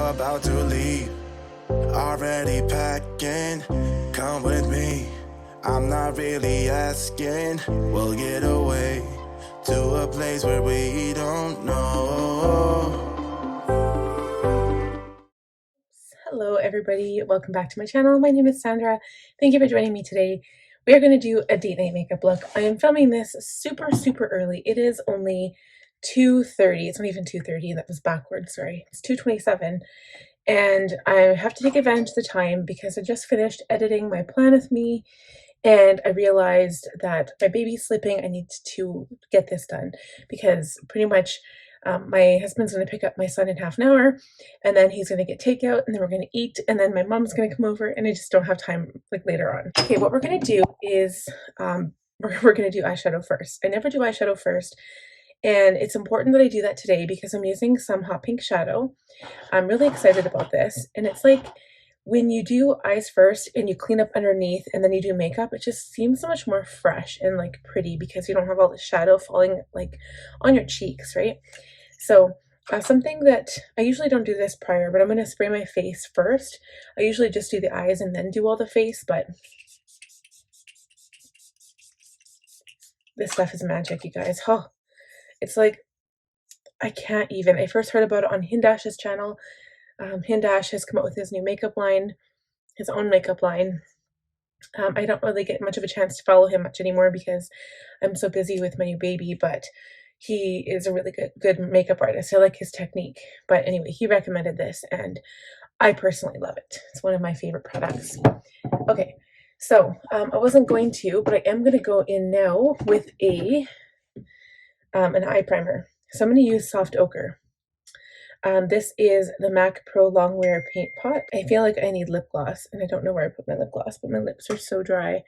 about to leave. Already packing, come with me. I'm not really asking. We'll get away to a place where we don't know. Hello everybody, welcome back to my channel. My name is Sandra. Thank you for joining me today. We are going to do a date night makeup look. I am filming this super early. It is only 2:30. It's not even 2:30. That was backwards, sorry. It's 2:27. And I have to take advantage of the time because I just finished editing my plan with me and I realized that my baby's sleeping. I need to get this done because pretty much my husband's going to pick up my son in half an hour and then he's going to get takeout and then we're going to eat and then my mom's going to come over and I just don't have time like later on. Okay, what we're going to do is we're going to do eyeshadow first. I never do eyeshadow first and it's important that I do that today because I'm using some hot pink shadow. I'm really excited about this, and it's like when you do eyes first and you clean up underneath and then you do makeup, it just seems so much more fresh and like pretty because you don't have all the shadow falling like on your cheeks, right? So something that I usually don't do this prior, but I'm going to spray my face first. I usually just do the eyes and then do all the face, but this stuff is magic, you guys. Oh, it's like, I can't even. I first heard about it on Hindash's channel. Hindash has come up with his new makeup line, his own makeup line. I don't really get much of a chance to follow him much anymore because I'm so busy with my new baby, but he is a really good makeup artist. I like his technique. But anyway, he recommended this and I personally love it. It's one of my favorite products. Okay, so I wasn't going to, but I am going to go in now with an eye primer. So I'm going to use Soft Ochre. This is the MAC Pro Longwear Paint Pot. I feel like I need lip gloss, and I don't know where I put my lip gloss, but my lips are so dry.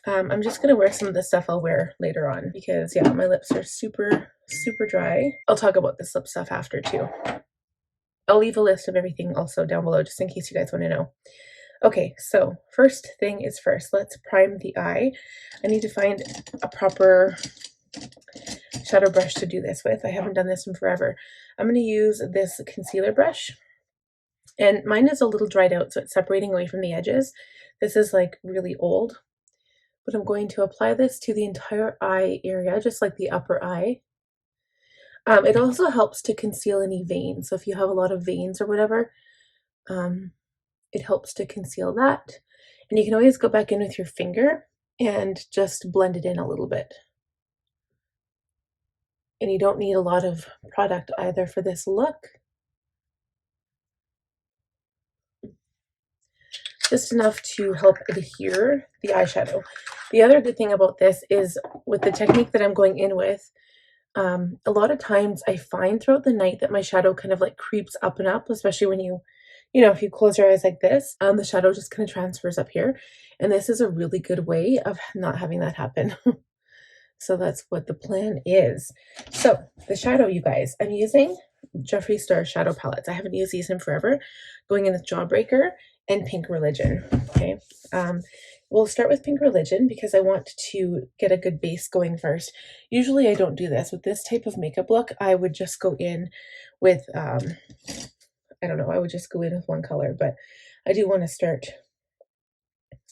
I'm just going to wear some of the stuff I'll wear later on because, yeah, my lips are super dry. I'll talk about this lip stuff after, too. I'll leave a list of everything also down below just in case you guys want to know. Okay, so first thing is first. Let's prime the eye. I need to find a proper shadow brush to do this with. I haven't done this in forever. I'm going to use this concealer brush and mine is a little dried out, so it's separating away from the edges. This is like really old, but I'm going to apply this to the entire eye area, just like the upper eye. It also helps to conceal any veins. So if you have a lot of veins or whatever, it helps to conceal that. And you can always go back in with your finger and just blend it in a little bit. And you don't need a lot of product either for this look. Just enough to help adhere the eyeshadow. The other good thing about this is with the technique that I'm going in with, a lot of times I find throughout the night that my shadow kind of like creeps up and up, especially when you know, if you close your eyes like this, the shadow just kind of transfers up here. And this is a really good way of not having that happen. So that's what the plan is. So the shadow, you guys, I'm using Jeffree Star shadow palettes. I haven't used these in forever. Going in with Jawbreaker and Pink Religion. Okay, we'll start with Pink Religion because I want to get a good base going first. Usually I don't do this. With this type of makeup look, I would just go in with, I don't know, I would just go in with one color, but I do want to start.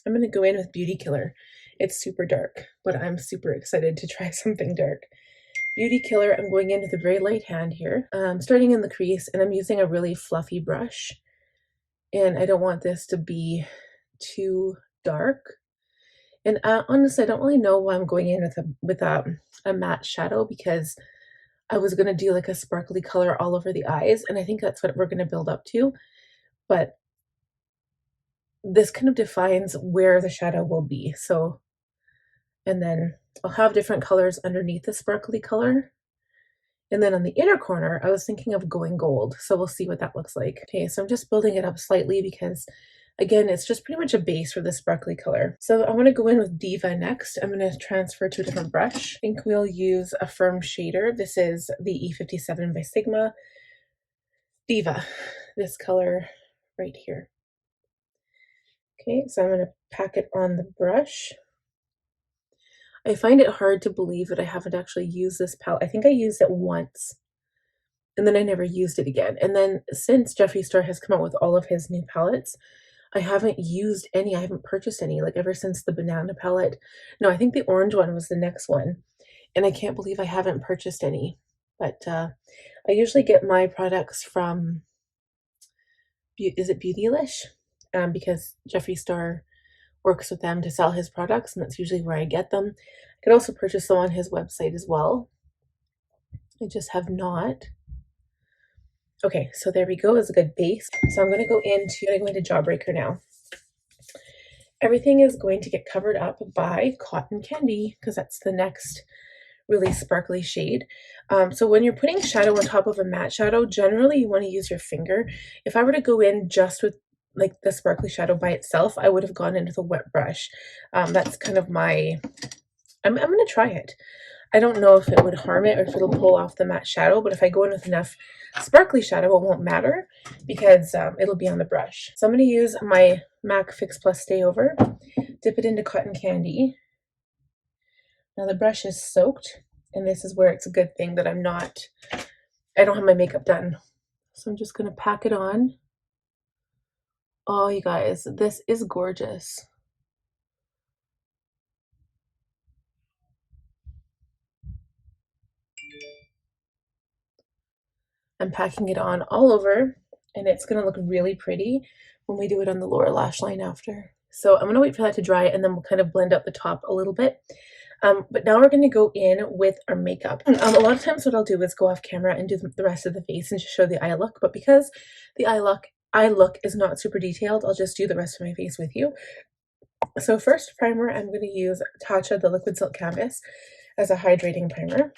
I'm going to go in with Beauty Killer. It's super dark, but I'm super excited to try something dark. Beauty Killer, I'm going in with a very light hand here. Starting in the crease, and I'm using a really fluffy brush. And I don't want this to be too dark. And honestly, I don't really know why I'm going in with a matte shadow because I was going to do like a sparkly color all over the eyes. And I think that's what we're going to build up to. But this kind of defines where the shadow will be. So, and then I'll have different colors underneath the sparkly color. And then on the inner corner, I was thinking of going gold. So we'll see what that looks like. Okay, so I'm just building it up slightly because, again, it's just pretty much a base for the sparkly color. So I want to go in with Diva next. I'm going to transfer to a different brush. I think we'll use a firm shader. This is the E57 by Sigma. Diva, this color right here. Okay, so I'm going to pack it on the brush. I find it hard to believe that I haven't actually used this palette. I think I used it once and then I never used it again. And then since Jeffree Star has come out with all of his new palettes, I haven't used any. I haven't purchased any, like ever since the banana palette. No, I think the orange one was the next one. And I can't believe I haven't purchased any. But I usually get my products from, is it Beautylish? Because Jeffree Star works with them to sell his products, and that's usually where I get them. I could also purchase them on his website as well. I just have not. Okay, so there we go, is a good base. So I'm going to go into Jawbreaker now. Everything is going to get covered up by Cotton Candy because that's the next really sparkly shade. So when you're putting shadow on top of a matte shadow, generally you want to use your finger. If I were to go in just with like the sparkly shadow by itself, I would have gone into the wet brush. That's kind of my, I'm going to try it. I don't know if it would harm it or if it'll pull off the matte shadow, but if I go in with enough sparkly shadow, it won't matter because it'll be on the brush. So I'm going to use my MAC Fix Plus Stay Over, dip it into Cotton Candy. Now the brush is soaked, and this is where it's a good thing that I don't have my makeup done. So I'm just going to pack it on. Oh, you guys, this is gorgeous. I'm packing it on all over, and it's going to look really pretty when we do it on the lower lash line after. So I'm going to wait for that to dry, and then we'll kind of blend out the top a little bit. But now we're going to go in with our makeup. A lot of times what I'll do is go off camera and do the rest of the face and just show the eye look. But because the eye look is not super detailed, I'll just do the rest of my face with you. So first primer, I'm going to use Tatcha, the Liquid Silk Canvas, as a hydrating primer.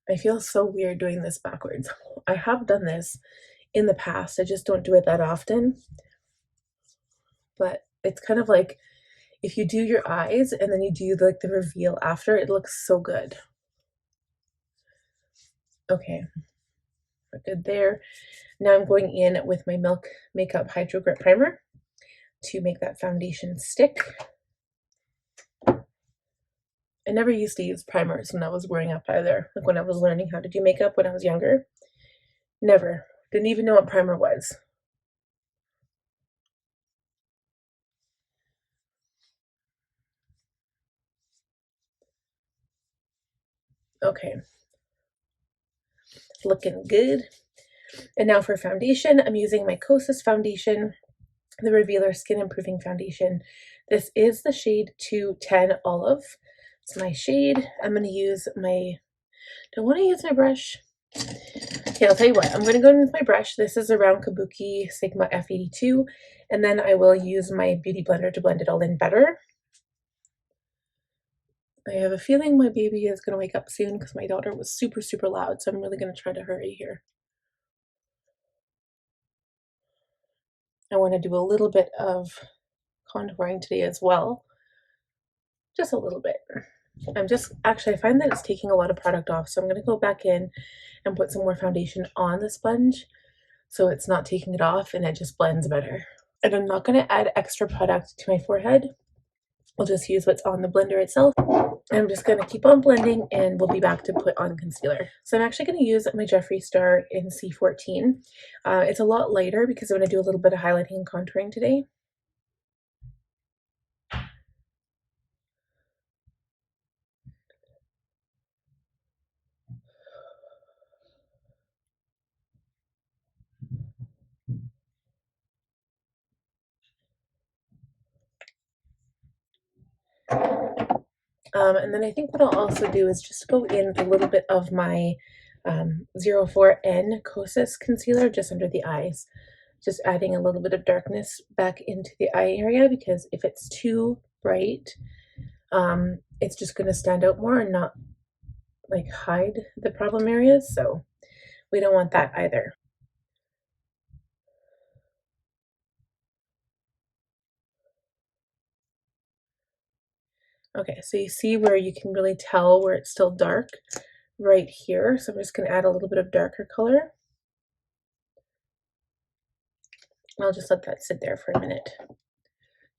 I feel so weird doing this backwards. I have done this in the past. I just don't do it that often. But it's kind of like if you do your eyes and then you do like the reveal after, it looks so good. Okay, we're good there. Now I'm going in with my Milk Makeup Hydrogrip Primer to make that foundation stick. I never used to use primers when I was growing up either. Like when I was learning how to do makeup when I was younger. Never. Didn't even know what primer was. Okay. Looking good. And now for foundation, I'm using my Kosas foundation, the Revealer Skin Improving Foundation. This is the shade 210 Olive. It's my shade. I'm going to use my, do I want to use my brush? Okay, I'll tell you what, I'm going to go in with my brush. This is around Kabuki Sigma F82, and then I will use my Beauty Blender to blend it all in better. I have a feeling my baby is going to wake up soon because my daughter was super, super loud, so I'm really going to try to hurry here. I want to do a little bit of contouring today as well. Just a little bit. I find that it's taking a lot of product off, so I'm going to go back in and put some more foundation on the sponge so it's not taking it off and it just blends better. And I'm not going to add extra product to my forehead. I'll just use what's on the blender itself. I'm just going to keep on blending and we'll be back to put on concealer. So I'm actually going to use my Jeffree Star in C14. It's a lot lighter because I'm going to do a little bit of highlighting and contouring today. And then I think what I'll also do is just go in with a little bit of my 04N Kosas concealer just under the eyes. Just adding a little bit of darkness back into the eye area because if it's too bright, it's just going to stand out more and not like hide the problem areas. So we don't want that either. Okay, so you see where you can really tell where it's still dark right here. So I'm just going to add a little bit of darker color. I'll just let that sit there for a minute.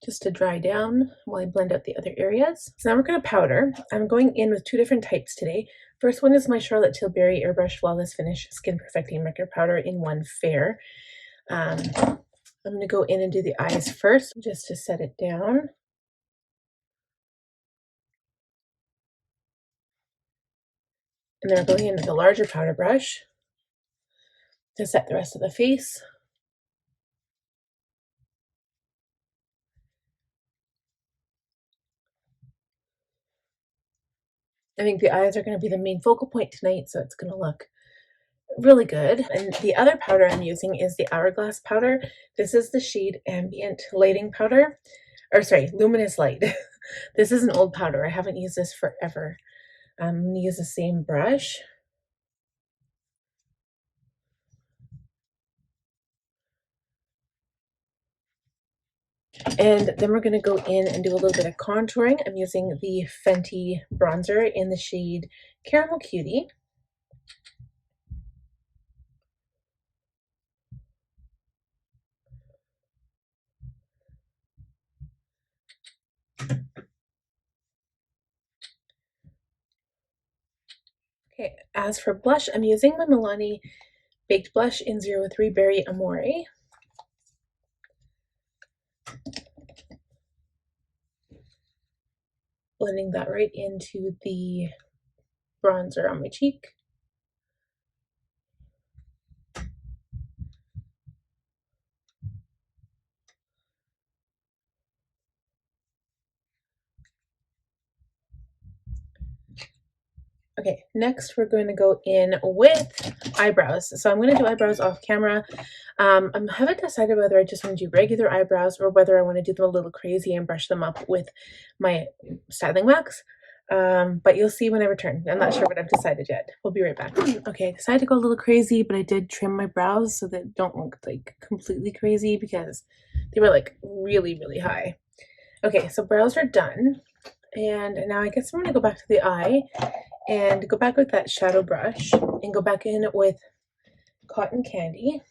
just to dry down while I blend out the other areas. So now we're going to powder. I'm going in with two different types today. First one is my Charlotte Tilbury Airbrush Flawless Finish Skin Perfecting Micropowder in 1 Fair. I'm going to go in and do the eyes first just to set it down. And then we're going in with a larger powder brush to set the rest of the face. I think the eyes are going to be the main focal point tonight, so it's going to look really good. And the other powder I'm using is the Hourglass powder. This is the shade Ambient Lighting Powder, or sorry, Luminous Light. This is an old powder. I haven't used this forever. I'm going to use the same brush. And then we're going to go in and do a little bit of contouring. I'm using the Fenty bronzer in the shade Caramel Cutie. Okay, as for blush, I'm using my Milani Baked Blush in 03 Berry Amore. Blending that right into the bronzer on my cheek. Okay, next we're going to go in with eyebrows. So I'm going to do eyebrows off camera. I haven't decided whether I just want to do regular eyebrows or whether I want to do them a little crazy and brush them up with my styling wax. But you'll see when I return. I'm not sure what I've decided yet. We'll be right back. Okay, I decided to go a little crazy, but I did trim my brows so that don't look like completely crazy because they were like really, really high. Okay, so brows are done. And now I guess I'm going to go back to the eye and go back with that shadow brush and go back in with Cotton Candy.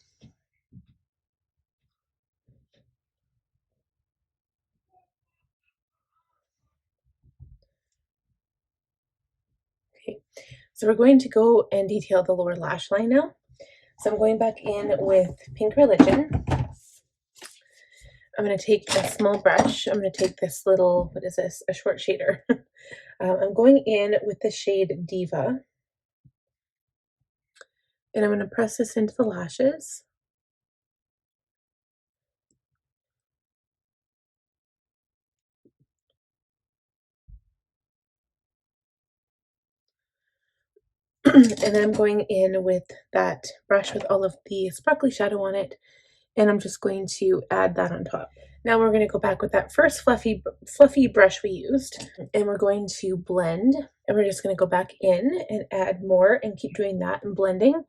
Okay, so we're going to go and detail the lower lash line now. So I'm going back in with Pink Religion. I'm going to take a small brush. I'm going to take this little, what is this? A short shader. I'm going in with the shade Diva. And I'm going to press this into the lashes. And then I'm going in with that brush with all of the sparkly shadow on it. And I'm just going to add that on top. Now we're going to go back with that first fluffy brush we used. And we're going to blend. And we're just going to go back in and add more and keep doing that and blending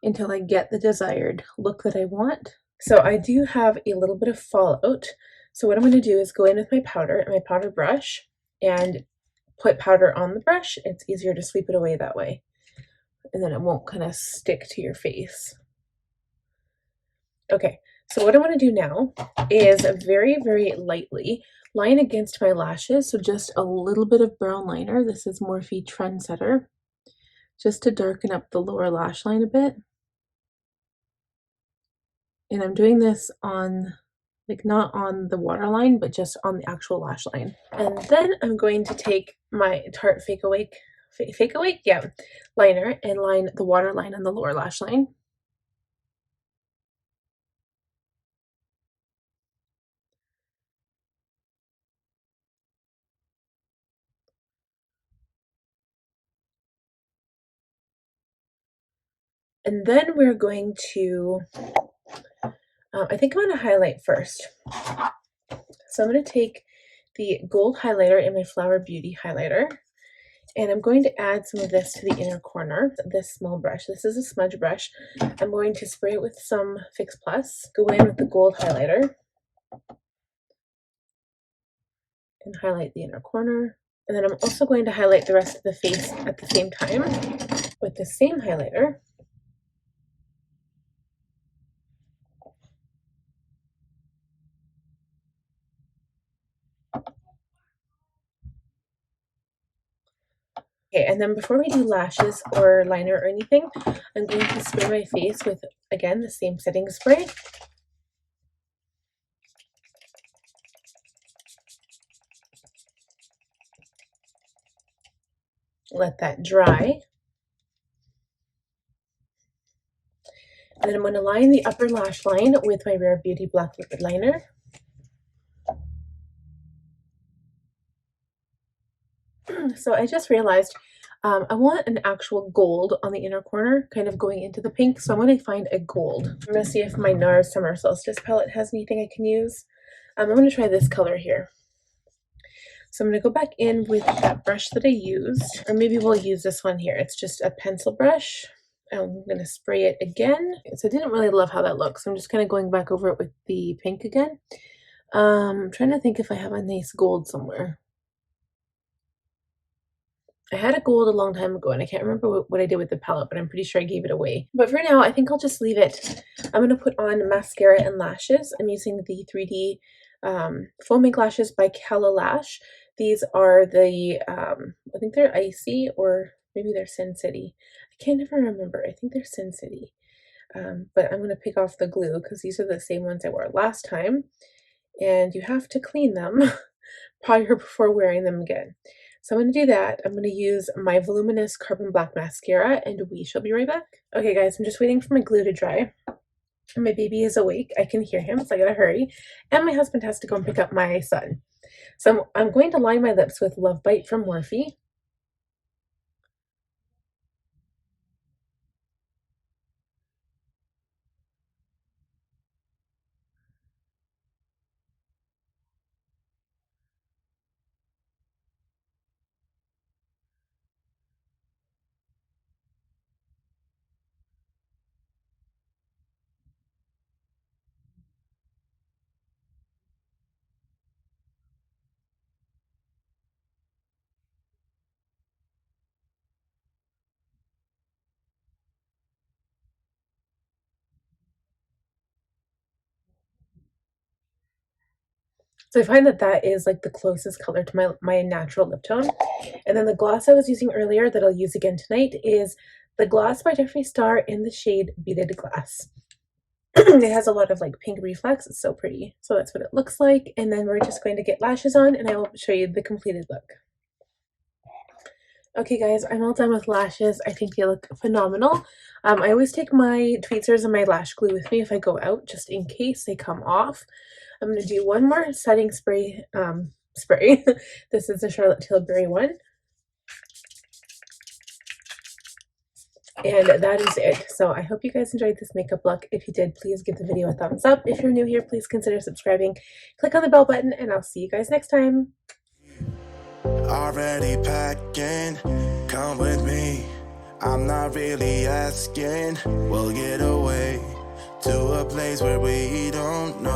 until I get the desired look that I want. So I do have a little bit of fallout. So what I'm going to do is go in with my powder and my powder brush and put powder on the brush. It's easier to sweep it away that way. And then it won't kind of stick to your face. Okay, so what I want to do now is very, very lightly line against my lashes. So just a little bit of brown liner. This is Morphe Trendsetter. Just to darken up the lower lash line a bit. And I'm doing this on, like not on the waterline, but just on the actual lash line. And then I'm going to take my Tarte Fake Awake, yeah, liner and line the waterline on the lower lash line. And then we're going to, I think I'm going to highlight first. So I'm going to take the gold highlighter in my Flower Beauty highlighter. And I'm going to add some of this to the inner corner, this small brush. This is a smudge brush. I'm going to spray it with some Fix Plus, go in with the gold highlighter, and highlight the inner corner. And then I'm also going to highlight the rest of the face at the same time with the same highlighter. Okay, and then before we do lashes or liner or anything, I'm going to spray my face with, again, the same setting spray. Let that dry. And then I'm going to line the upper lash line with my Rare Beauty Black Liquid Liner. So I just realized I want an actual gold on the inner corner, kind of going into the pink. So I'm going to find a gold. I'm going to see if my NARS Summer Solstice palette has anything I can use. I'm going to try this color here. So I'm going to go back in with that brush that I used, or maybe we'll use this one here. It's just a pencil brush. I'm going to spray it again. So I didn't really love how that looks. So I'm just kind of going back over it with the pink again. I'm trying to think if I have a nice gold somewhere. I had a gold a long time ago and I can't remember what I did with the palette, but I'm pretty sure I gave it away. But for now, I think I'll just leave it. I'm going to put on mascara and lashes. I'm using the 3D Foam Ink Lashes by Caudalie. These are the, I think they're Icy, or maybe they're Sin City. I can't ever remember. I think they're Sin City. But I'm going to pick off the glue because these are the same ones I wore last time. And you have to clean them prior before wearing them again. So I'm going to do that. I'm going to use my Luminous Carbon Black Mascara, and we shall be right back. Okay guys, I'm just waiting for my glue to dry. My baby is awake. I can hear him, so I gotta hurry. And my husband has to go and pick up my son. So I'm going to line my lips with Love Bite from Morphe. So I find that that is like the closest color to my natural lip tone. And then the gloss I was using earlier that I'll use again tonight is the gloss by Jeffree Star in the shade Beaded Glass. It has a lot of like pink reflex. It's so pretty. So that's what it looks like. And then we're just going to get lashes on and I will show you the completed look. Okay guys, I'm all done with lashes. I think they look phenomenal. I always take my tweezers and my lash glue with me if I go out, just in case they come off. I'm going to do one more setting spray. This is the Charlotte Tilbury one. And that is it. So I hope you guys enjoyed this makeup look. If you did, please give the video a thumbs up. If you're new here, please consider subscribing. Click on the bell button and I'll see you guys next time. Already packing, come with me. I'm not really asking. We'll get away to a place where we don't know.